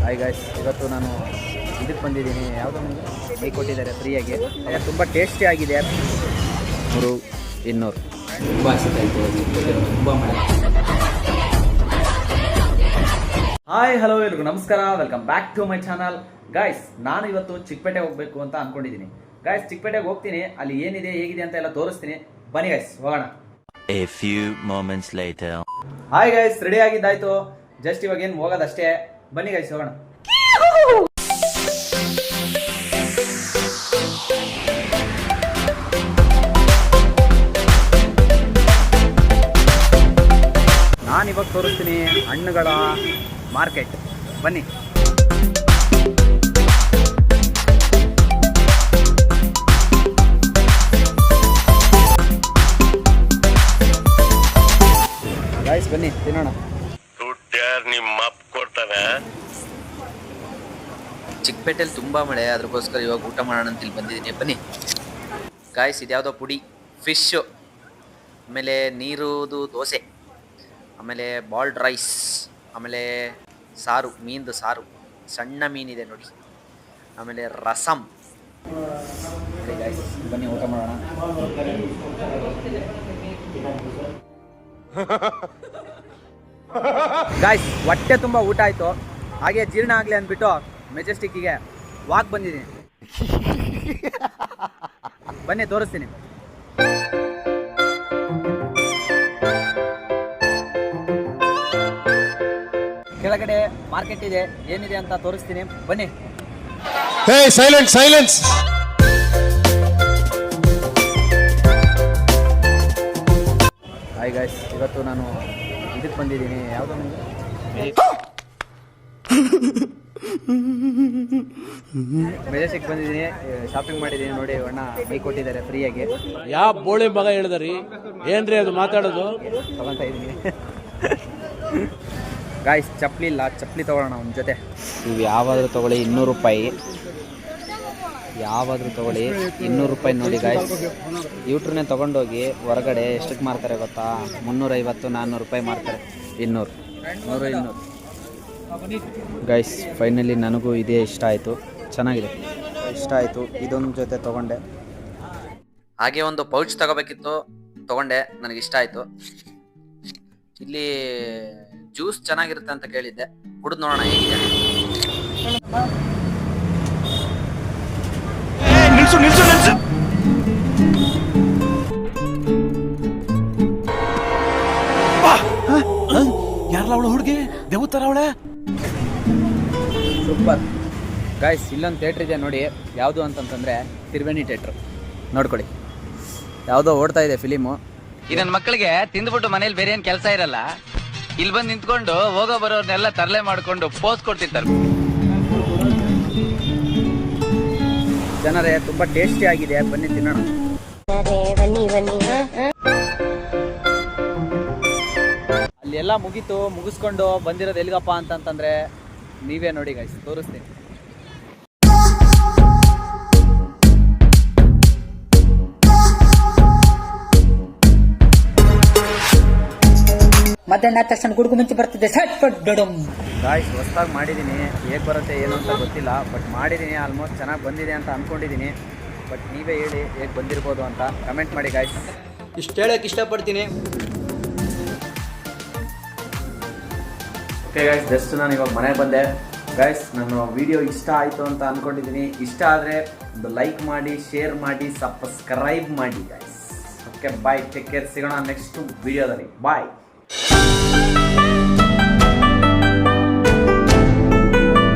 Hi guys, ಇವತ್ತು ನಾನು ಇದಕ್ಕೆ ಬಂದಿದ್ದೀನಿ. ಯಾವುದೋ ಬೈಕ್ ಕೊಟ್ಟಿದ್ದಾರೆ ಫ್ರೀಯಾಗಿ. ಅದು ತುಂಬ ಟೇಸ್ಟಿ ಆಗಿದೆ. 100-200 ತುಂಬ ಹಸಿತಾಯಿತು, ತುಂಬ ಮಳೆ. ಹಾಯ್ ಹಲೋ ಎಲ್ರಿಗೂ ನಮಸ್ಕಾರ, welcome back to my channel. Guys, ನಾನು ಇವತ್ತು ಚಿಕ್ಕಪೇಟೆ ಹೋಗಬೇಕು ಅಂತ ಅಂದ್ಕೊಂಡಿದ್ದೀನಿ. ಗಾಯ್ಸ್, ಚಿಕ್ಕಪೇಟೆಗೆ ಹೋಗ್ತೀನಿ, ಅಲ್ಲಿ ಏನಿದೆ ಹೇಗಿದೆ ಅಂತ ಎಲ್ಲ ತೋರಿಸ್ತೀನಿ. ಬನ್ನಿ ಗಾಯ್ಸ್, ಹೋಗೋಣ. A few moments later. Hi guys, ready ಆಗಿದ್ದಾಯ್ತು. ಜಸ್ಟ್ ಇವಾಗ ಏನು ಹೋಗೋದಷ್ಟೇ. ಬನ್ನಿ ಗಾಯ್ಸ್, ಹೋಗೋಣ. ನಾನಿವಾಗ ತೋರಿಸ್ತೀನಿ ಹಣ್ಣುಗಳ ಮಾರ್ಕೆಟ್. ಬನ್ನಿ. ಗಾಯ್ಸ್ ಬನ್ನಿ, ತಿನ್ನೋಣ. ಚಿಕ್ಕಪೇಟೆಯಲ್ಲಿ ತುಂಬ ಮಳೆ, ಅದಕ್ಕೋಸ್ಕರ ಇವಾಗ ಊಟ ಮಾಡೋಣ ಅಂತ ಇಲ್ಲಿ ಬಂದಿದ್ದೀನಿ. ಬನ್ನಿ ಗಾಯ್ಸ್, ಇದ್ಯಾವುದೋ ಪುಡಿ ಫಿಶ್ಶು, ಆಮೇಲೆ ನೀರುದು ದೋಸೆ, ಆಮೇಲೆ ಬಾಲ್ಡ್ ರೈಸ್, ಆಮೇಲೆ ಸಾರು, ಮೀನ್ದು ಸಾರು, ಸಣ್ಣ ಮೀನಿದೆ ನೋಡಿ, ಆಮೇಲೆ ರಸಮ್. ಗಾಯ್ಸ್ ಬನ್ನಿ, ಊಟ ಮಾಡೋಣ. ಗಾಯ್ಸ್, ಹೊಟ್ಟೆ ತುಂಬ ಊಟ ಆಯಿತು. ಹಾಗೆ ಜೀರ್ಣ ಆಗಲಿ ಅಂದ್ಬಿಟ್ಟು ಮೆಜೆಸ್ಟಿಕ್ಕಿಗೆ ವಾಕ್ ಬಂದಿದ್ದೀನಿ. ಬನ್ನಿ ತೋರಿಸ್ತೀನಿ. ಕೆಳಗಡೆ ಮಾರ್ಕೆಟ್ ಇದೆ, ಏನಿದೆ ಅಂತ ತೋರಿಸ್ತೀನಿ. ಬನ್ನಿ. ಸೈಲೆನ್ಸ್. ಹಾಯ್ ಗಾಯ್ಸ್, ಇವತ್ತು ನಾನು ಇದಕ್ಕೆ ಬಂದಿದ್ದೀನಿ. ಯಾವುದೋ ಮೆಜೆಸ್ಟಿಕ್ ಬಂದಿದ್ದೀನಿ, ಶಾಪಿಂಗ್ ಮಾಡಿದ್ದೀನಿ. ನೋಡಿ, ಅಣ್ಣ ಬೈಕ್ ಕೊಟ್ಟಿದ್ದಾರೆ ಫ್ರೀಯಾಗಿ. ಯಾವ ಬೋಳಿ ಮಗ ಹೇಳಿದ್ರಿ? ಏನ್ರಿ ಅದು ಮಾತಾಡೋದು? ತಗೊತಾ ಇದ್ದೀನಿ. ಗಾಯ್ಸ್, ಚಪ್ಪಲಿ ಇಲ್ಲ, ಚಪ್ಪಲಿ ತೊಗೊಳ್ಳೋಣ ಒಂದು ಜೊತೆ. ನೀವು ಯಾವಾದರೂ ತೊಗೊಳ್ಳಿ 200 ರೂಪಾಯಿ. ಯಾವಾದರೂ ತೊಗೊಳ್ಳಿ 200 ರೂಪಾಯಿ. ನೋಡಿ ಗಾಯ್ಸ್, ಯೂಟ್ರನ್ನೇ ತೊಗೊಂಡೋಗಿ ಹೊರಗಡೆ ಎಷ್ಟಕ್ಕೆ ಮಾರ್ತಾರೆ ಗೊತ್ತಾ? 350-400 ರೂಪಾಯಿ ಮಾರ್ತಾರೆ. 200 ಗಾಯ್ಸ್, ಫೈನಲಿ ನನಗೂ ಇದೇ ಇಷ್ಟ ಆಯಿತು. ಚೆನ್ನಾಗಿದೆ, ಇಷ್ಟ ಆಯಿತು. ಇದೊಂದು ಜೊತೆ ತೊಗೊಂಡೆ. ಹಾಗೆ ಒಂದು ಪೌಚ್ ತಗೋಬೇಕಿತ್ತು, ತೊಗೊಂಡೆ, ನನಗಿಷ್ಟ ಆಯಿತು. ಇಲ್ಲಿ ಜ್ಯೂಸ್ ಚೆನ್ನಾಗಿರುತ್ತೆ ಅಂತ ಕೇಳಿದ್ದೆ, ಕುಡಿದು ನೋಡೋಣ ಹೇಗಿದೆ. ನಿಲ್ಸು. ಯಾರಲ್ಲ ಅವಳು ಹುಡುಗಿ? ದೇವತರ ಅವಳೆ. ಸೂಪರ್ ಗಾಯ್ಸ್, ಇಲ್ಲೊಂದು ಥಿಯೇಟ್ರ್ ಇದೆ ನೋಡಿ. ಯಾವುದು ಅಂತಂತಂದರೆ ತ್ರಿವೇಣಿ ಥಿಯೇಟ್ರ್. ನೋಡ್ಕೊಳ್ಳಿ, ಯಾವುದೋ ಓಡ್ತಾ ಇದೆ ಫಿಲಿಮು. ಈ ನನ್ನ ಮಕ್ಕಳಿಗೆ ತಿಂದ್ಬಿಟ್ಟು ಮನೇಲಿ ಬೇರೆ ಏನು ಕೆಲಸ ಇರಲ್ಲ, ಇಲ್ಲಿ ಬಂದು ನಿಂತ್ಕೊಂಡು ಹೋಗೋ ಬರೋರ್ನೆಲ್ಲ ತರಲೆ ಮಾಡ್ಕೊಂಡು ಪೋಸ್ ಕೊಡ್ತಿರ್ತಾರೆ. ಜನರೇ, ತುಂಬ ಟೇಸ್ಟಿ ಆಗಿದೆ. ಬನ್ನಿ ತಿನ್ನೋಣ. ಅಲ್ಲಿ ಎಲ್ಲ ಮುಗಿಸ್ಕೊಂಡು ಬಂದಿರೋದು ಎಲ್ಲಿಗಪ್ಪ ಅಂತಂತಂದರೆ ನೀವೇ ನೋಡಿ ಗೈಸ್, ತೋರಿಸ್ತೀನಿ. ಮಧ್ಯಾಹ್ನ ತಕ್ಷಣ ಗುಡುಗು ಮುಂಚೆ ಬರ್ತಿದ್ದೆ. ಗಾಯ್ಸ್, ಹೊಸದಾಗಿ ಮಾಡಿದ್ದೀನಿ. ಹೇಗೆ ಬರುತ್ತೆ ಏನು ಅಂತ ಗೊತ್ತಿಲ್ಲ, ಬಟ್ ಮಾಡಿದ್ದೀನಿ. ಆಲ್ಮೋಸ್ಟ್ ಚೆನ್ನಾಗಿ ಬಂದಿದೆ ಅಂತ ಅಂದ್ಕೊಂಡಿದ್ದೀನಿ. ಬಟ್ ನೀವೇ ಹೇಳಿ ಹೇಗೆ ಬಂದಿರ್ಬೋದು ಅಂತ ಕಮೆಂಟ್ ಮಾಡಿ ಗಾಯ್ಸ್. ಇಷ್ಟು ಹೇಳಕ್ಕೆ ಇಷ್ಟಪಡ್ತೀನಿ. ಓಕೆ ಗಾಯ್ಸ್, ಜಸ್ಟ್ ನಾನು ಇವಾಗ ಮನೆಗೆ ಬಂದೆ. ಗಾಯ್ಸ್, ನನ್ನ ವಿಡಿಯೋ ಇಷ್ಟ ಆಯಿತು ಅಂತ ಅಂದ್ಕೊಂಡಿದ್ದೀನಿ. ಇಷ್ಟ ಆದರೆ ಒಂದು ಲೈಕ್ ಮಾಡಿ, ಶೇರ್ ಮಾಡಿ, ಸಬ್ಸ್ಕ್ರೈಬ್ ಮಾಡಿ guys. Okay bye, take care. ಸಿಗೋಣ ನೆಕ್ಸ್ಟ್ ವಿಡಿಯೋದಲ್ಲಿ. ಬಾಯ್.